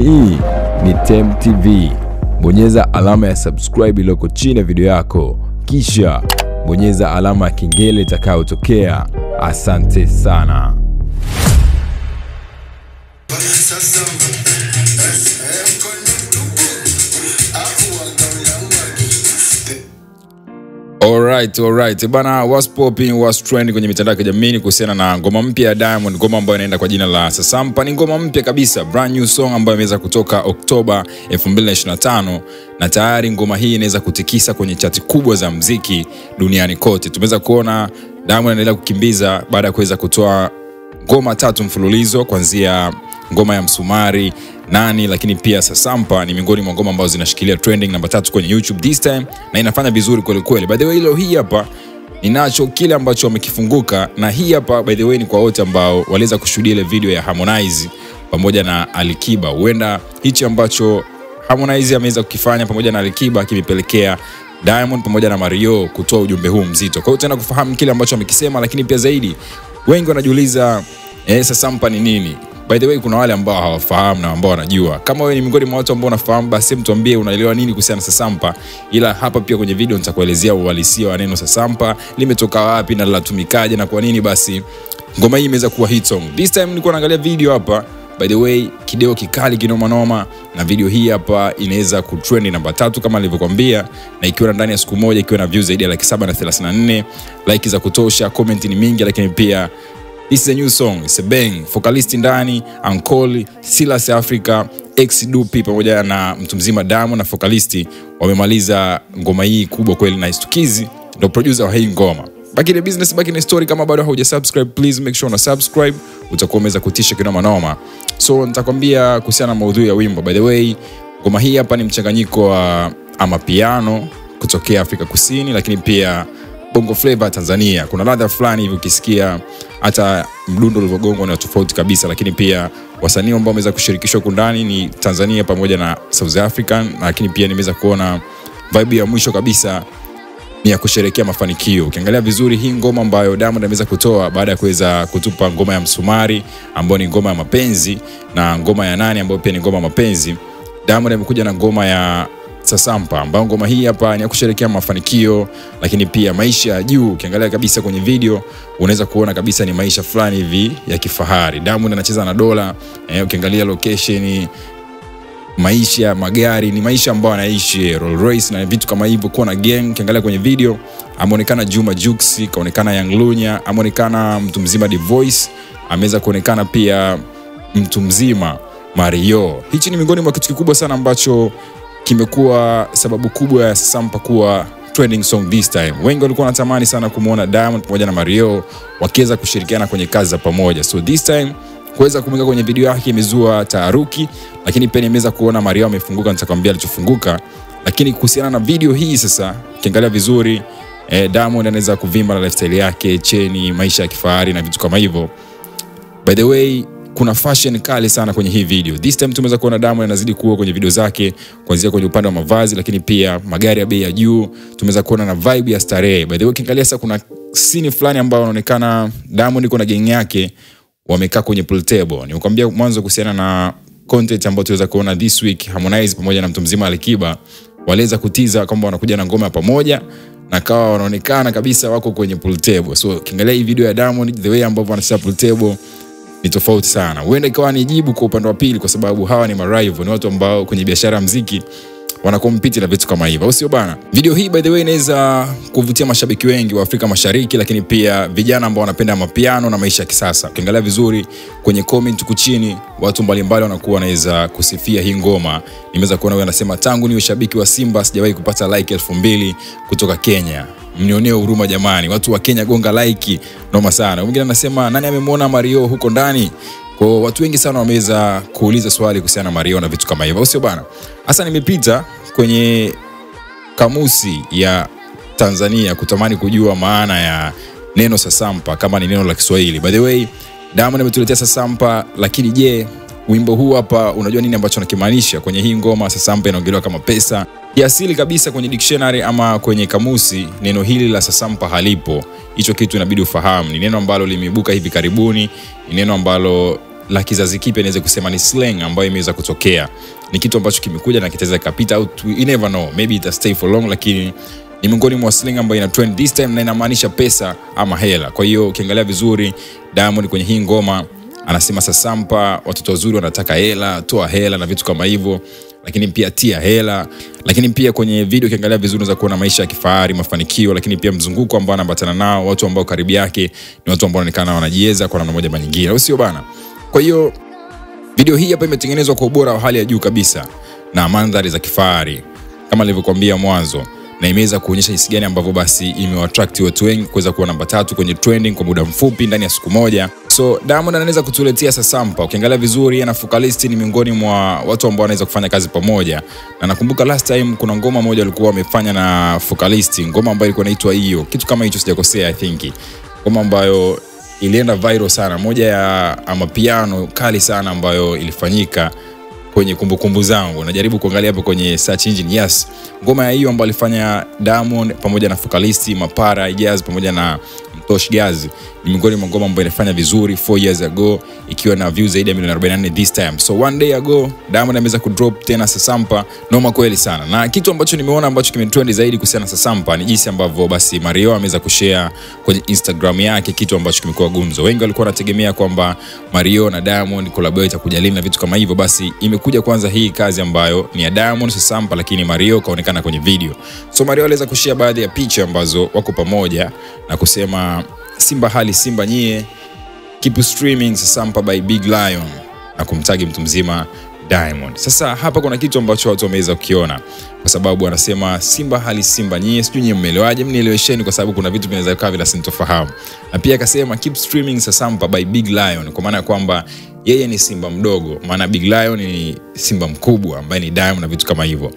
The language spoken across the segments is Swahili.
Hii ni Tem TV. Bonyeza alama ya subscribe iliyoko chini ya video yako, kisha bonyeza alama ya kengele itakayotokea. Asante sana. Alright. Bana, what's popping, what's trending kwenye mitandao ya kijamii kuhusiana na ngoma mpya ya Diamond, ngoma ambayo inaenda kwa jina la Sasampa. Ni ngoma mpya kabisa, brand new song ambayo imeweza kutoka Oktoba 2025 na tayari ngoma hii inaweza kutikisa kwenye chati kubwa za muziki duniani kote. Tumeweza kuona Diamond anaendelea kukimbiza baada ya kuweza kutoa ngoma 3 mfululizo, kuanzia ngoma ya Msumari, Nani, lakini pia Sasampa ni miongoni mwa ngoma ambazo zinashikilia trending namba 3 kwenye YouTube this time, na inafanya vizuri kweli kweli. By the way, hii hapa ninacho kile ambacho wamekifunguka, na hii hapa by the way ni kwa wote ambao waliweza kushuhudia ile video ya Harmonize pamoja na Alikiba. Huenda hichi ambacho Harmonize ameweza kukifanya pamoja na Alikiba kimepelekea Diamond pamoja na Mario kutoa ujumbe huu mzito. Kwa hiyo tena kufahamu kile ambacho amekisema, lakini pia zaidi wengi wanajiuliza Sasampa ni nini? By the way, kuna wale ambao hawafahamu na ambao wanajua. Kama wewe ni miongoni mwa watu ambao unafahamu, basi mtuambie unaelewa nini kuhusiana na Sasampa. Ila hapa pia kwenye video nitakuelezea uhalisia wa neno Sasampa, limetoka wapi na linatumikaje na kwa nini basi ngoma hii imeweza kuwa hit song. This time nilikuwa naangalia video hapa, by the way, kideo kikali kinoma noma, na video hii hapa inaweza kutrend namba 3 kama nilivyokuambia, na ikiwa ndani ya siku moja ikiwa na views zaidi ya 734, like za kutosha, comment ni mingi, lakini pia this is a new song, it's a bang. Focalist ndani, Ankoli, Silas Africa, X Dupi pamoja na mtu mzima Diamond na Focalist wamemaliza ngoma hii kubwa kweli, na Stukizi ndio producer wa hii ngoma. Back in the business, back in the story. Kama bado hujasubscribe, please make sure una subscribe, utakuwa umeweza kutisha kinoma noma. So nitakwambia kuhusiana na maudhui ya wimbo. By the way, ngoma hii hapa ni mchanganyiko wa amapiano kutokea Afrika Kusini, lakini pia Bongo Flava Tanzania. Kuna ladha fulani hivi ukisikia, hata mdundo ulivyogongwa na tofauti kabisa, lakini pia wasanii ambao wameweza kushirikishwa huko ndani ni Tanzania pamoja na South African, lakini pia nimeweza kuona vibe ya mwisho kabisa ni ya kusherehekea mafanikio. Ukiangalia vizuri hii ngoma ambayo Diamond ameweza kutoa baada ya kuweza kutupa ngoma ya Msumari ambayo ni ngoma ya mapenzi, na ngoma ya Nani ambayo pia ni ngoma ya mapenzi, Diamond amekuja na ngoma ya Sasampa ambayo ngoma hii hapa ni ya kusherehekea mafanikio, lakini pia maisha ya juu. Ukiangalia kabisa kwenye video unaweza kuona kabisa ni maisha fulani hivi ya kifahari. Diamond anacheza na dola, ukiangalia location, maisha, magari, ni maisha ambayo anaishi, Rolls Royce na vitu kama hivyo, kwa na gang. Ukiangalia kwenye video ameonekana Juma Jux, kaonekana Young Lunya, ameonekana mtu mzima The Voice, ameweza kuonekana pia mtu mzima Mario. Hichi ni miongoni mwa kitu kikubwa sana ambacho kimekuwa sababu kubwa ya Sasampa kuwa trending song this time. Wengi walikuwa wanatamani sana kumuona Diamond pamoja na Mario wakiweza kushirikiana kwenye kazi za pamoja. So this time kuweza kumweka kwenye video yake imezua taharuki, lakini pia nimeweza kuona Mario amefunguka, nitakwambia alichofunguka. Lakini kuhusiana na video hii sasa, ukiangalia vizuri, Diamond anaweza kuvimba na lifestyle yake, cheni, maisha ya kifahari na vitu kama hivyo. By the way, kuna fashion kali sana kwenye hii video. This time tumeweza kuona Diamond anazidi kuwa kwenye video zake, kuanzia kwenye upande wa mavazi, lakini pia magari ya bei ya juu. Tumeweza kuona na vibe ya starehe. By the way, ukiangalia sasa kuna scene fulani ambayo inaonekana Diamond yuko na gang yake wamekaa kwenye pool table. Nimekwambia mwanzo kuhusiana na content ambayo tuweza kuona this week, Harmonize pamoja na mtu mzima Alikiba waliweza kutiza kwamba wanakuja na ngoma pamoja, na kawa wanaonekana kabisa wako kwenye pool table. So ukiangalia hii video ya Diamond, the way ambavyo wanacheza pool table ni tofauti sana. Huenda ikawa ni jibu kwa upande wa pili, kwa sababu hawa ni marival, ni watu ambao kwenye biashara ya muziki wanakompiti na vitu kama hivyo, au sio bana? Video hii by the way inaweza kuvutia mashabiki wengi wa Afrika Mashariki, lakini pia vijana ambao wanapenda mapiano na maisha ya kisasa. Ukiangalia vizuri kwenye comment huko chini, watu mbalimbali wanakuwa wanaweza kusifia hii ngoma. Nimeweza kuona wewe anasema, tangu niwe shabiki wa Simba sijawahi kupata like 2000 kutoka Kenya. Mnionee huruma jamani, watu wa Kenya gonga like, noma sana. Mwingine anasema, nani amemwona Mario huko ndani? Kwa watu wengi sana wameweza kuuliza swali kuhusiana na Mario na vitu kama hivyo, sio bana? Hasa nimepita kwenye kamusi ya Tanzania kutamani kujua maana ya neno Sasampa kama ni neno la Kiswahili. By the way, Diamond ametuletea Sasampa, lakini je, wimbo huu hapa unajua nini ambacho anakimaanisha? Kwenye hii ngoma Sasampa inaongelewa kama pesa. Kiasili kabisa kwenye dictionary ama kwenye kamusi neno hili la Sasampa halipo. Hicho kitu inabidi ufahamu. Ni neno ambalo limeibuka hivi karibuni, ni neno ambalo la kizazi kipya niweze kusema ni slang ambayo imeweza kutokea. Ni kitu ambacho kimekuja na kitaweza kapita out, you never know, maybe it stay for long, lakini ni miongoni mwa slang ambayo ina trend this time na inamaanisha pesa ama hela. Kwa hiyo ukiangalia vizuri Diamond kwenye hii ngoma anasema sasampa, watoto wazuri wanataka hela, toa hela na vitu kama hivyo, lakini pia tia hela. Lakini pia kwenye video ukiangalia vizuri unaweza kuona maisha ya kifahari, mafanikio, lakini pia mzunguko ambao anaambatana nao, watu ambao karibu yake ni watu ambao wanaonekana wanajiweza kwa namna moja ama nyingine, au sio bana? Kwa hiyo video hii hapa imetengenezwa kwa ubora wa hali ya juu kabisa na mandhari za kifahari kama nilivyokuambia mwanzo, na imeweza kuonyesha jinsi gani ambavyo basi imewaattract watu wengi kuweza kuwa namba 3 kwenye trending kwa muda mfupi ndani ya siku moja. So Diamond anaweza kutuletea sasampa. Ukiangalia vizuri na Focalist ni miongoni mwa watu ambao wanaweza kufanya kazi pamoja. Na nakumbuka last time kuna ngoma moja walikuwa wamefanya na Focalist, ngoma ambayo ilikuwa inaitwa hiyo, kitu kama hicho sijakosea I think. Ngoma ambayo ilienda viral sana, moja ya amapiano kali sana ambayo ilifanyika kwenye kumbukumbu zangu. Najaribu kuangalia hapo kwenye search engine. Yes, ngoma ya hiyo ambayo alifanya Diamond pamoja na Focalist, Mapara, Jazz pamoja na Mtosh Gazi ni miongoni mwa ngoma ambayo ilifanya vizuri 4 years ago ikiwa na views zaidi ya milioni 44 this time. So one day ago Diamond ameweza kudrop tena sasampa, noma kweli sana. Na kitu ambacho nimeona ambacho kimetrend zaidi kuhusiana na sasampa ni jinsi ambavyo basi Mario ameweza kushare kwenye Instagram yake, kitu ambacho kimekuwa gumzo. Wengi walikuwa wanategemea kwamba Mario na Diamond collab itakuja lini na vitu kama hivyo. Basi imekuja kwanza hii kazi ambayo ni ya Diamond sasampa, lakini Mario kaonekana kwenye video. So Mario aliweza kushare baadhi ya picha ambazo wako pamoja na kusema Simba hali Simba nyie, keep streaming sasampa by Big Lion, na kumtagi mtu mzima Diamond. Sasa hapa kuna kitu ambacho watu wameweza kukiona, kwa sababu anasema Simba hali Simba nyie, sijui nyie mmeelewaje, mnielewesheni kwa sababu kuna vitu vinaweza kuwa bila sintofahamu. Na pia akasema keep streaming sasampa by Big Lion, kwa maana kwamba yeye ni simba mdogo, maana Big Lion ni simba mkubwa ambaye ni Diamond na vitu kama hivyo.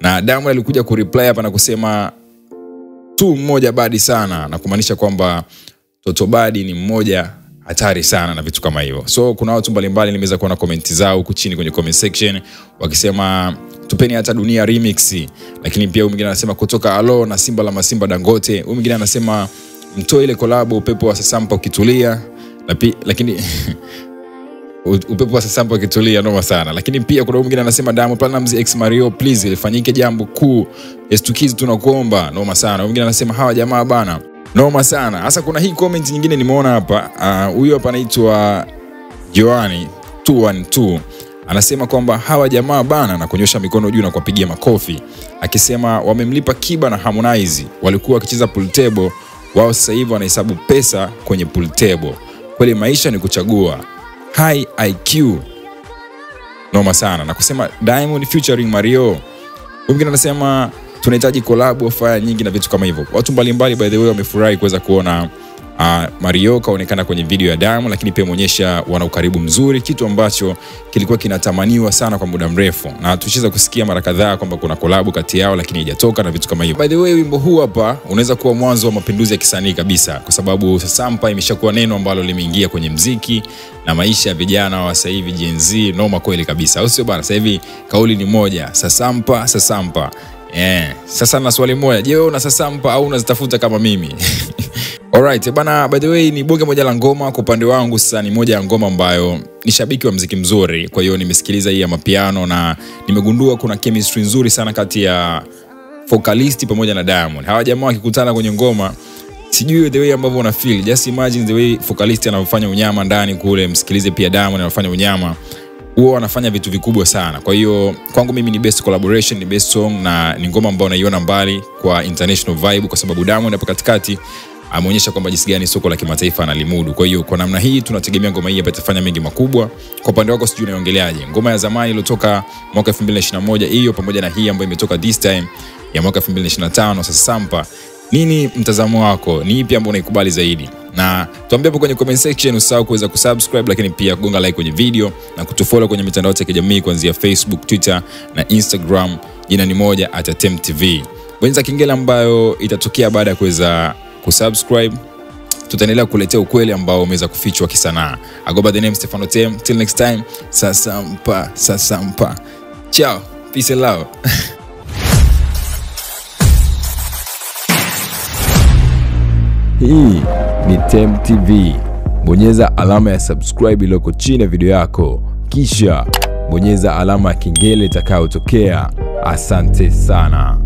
Na Diamond alikuja kureply hapa na kusema tu mmoja badi sana, na kumaanisha kwamba Toto Badi ni mmoja hatari sana na vitu kama hivyo. So kuna watu mbalimbali nimeweza kuona comment zao huku chini kwenye comment section wakisema tupeni hata dunia remix. Lakini pia mwingine anasema kutoka Alo na Simba la Masimba Dangote. Mwingine anasema mtoe ile collab upepo wa sasampa ukitulia. Lakini upepo wa sasampa ukitulia noma sana. Lakini pia kuna mwingine anasema Diamond Platnumz x Mario please ilifanyike jambo kuu. Estukizi tunakuomba, noma sana. Mwingine anasema hawa jamaa bana, noma sana. Hasa kuna hii comment nyingine nimeona hapa. Huyu hapa anaitwa Joani 212. Anasema kwamba hawa jamaa bana, na kunyosha mikono juu na kuwapigia makofi. Akisema wamemlipa Kiba na Harmonize, walikuwa wakicheza pool table, wao sasa hivi wanahesabu pesa kwenye pool table. Kweli maisha ni kuchagua. High IQ. Noma sana. Na kusema Diamond featuring Mario. Mwingine anasema tunahitaji collab offer nyingi na vitu kama hivyo. Watu mbalimbali by the way wamefurahi kuweza kuona Mario kaonekana kwenye video ya Diamond, lakini pia muonyesha wana ukaribu mzuri, kitu ambacho kilikuwa kinatamaniwa sana kwa muda mrefu. Na tuliweza kusikia mara kadhaa kwamba kuna collab kati yao lakini haijatoka na vitu kama hivyo. By the way, wimbo huu hapa unaweza kuwa mwanzo wa mapinduzi ya kisanii kabisa, kwa sababu sasampa imeshakuwa neno ambalo limeingia kwenye muziki na maisha ya vijana wa sasa hivi Gen Z, noma kweli kabisa. Au sio bana? Sasa hivi kauli ni moja, sasampa sasampa. Sasa na swali moja, je, wewe una sasampa au unazitafuta kama mimi? Alright, bana, by the way ni bonge moja la ngoma kwa upande wangu. Sasa ni moja ya ngoma ambayo ni shabiki wa muziki mzuri, kwa hiyo nimesikiliza hii ya mapiano na nimegundua kuna chemistry nzuri sana kati ya Focalist pamoja na Diamond. Hawa jamaa wakikutana kwenye ngoma, sijui the way ambavyo una feel. Just imagine the way Focalist anafanya unyama ndani kule, msikilize pia Diamond anafanya unyama. Huo wanafanya vitu vikubwa sana. Kwa hiyo kwangu mimi ni best collaboration, ni best song, na ni ngoma ambayo naiona mbali kwa international vibe, kwa sababu Diamond hapo katikati ameonyesha kwamba jinsi gani soko la kimataifa analimudu. Kwa hiyo kwa namna hii tunategemea ngoma hii itafanya mengi makubwa. Kwa upande wako sijui unaongeleaje? Ngoma ya zamani iliyotoka mwaka 2021 hiyo pamoja na hii ambayo imetoka this time ya mwaka 2025 sasa sampa, nini mtazamo wako? Ni ipi ambayo unaikubali zaidi? Na tuambie hapo kwenye comment section. Usahau kuweza kusubscribe, lakini pia kugonga like kwenye video na kutufollow kwenye mitandao ya kijamii kuanzia Facebook, Twitter na Instagram. Jina ni moja @TemTV. Bonyeza kengele ambayo itatokea baada ya kuweza kusubscribe. Tutaendelea kuletea ukweli ambao umeweza kufichwa kisanaa. I go by the name Stefano Tem. Till next time, sasampa. Ciao. Peace and love. Hii ni TemTV. bonyeza alama ya subscribe iliyoko chini ya video yako, kisha bonyeza alama ya kengele itakayotokea. Asante sana.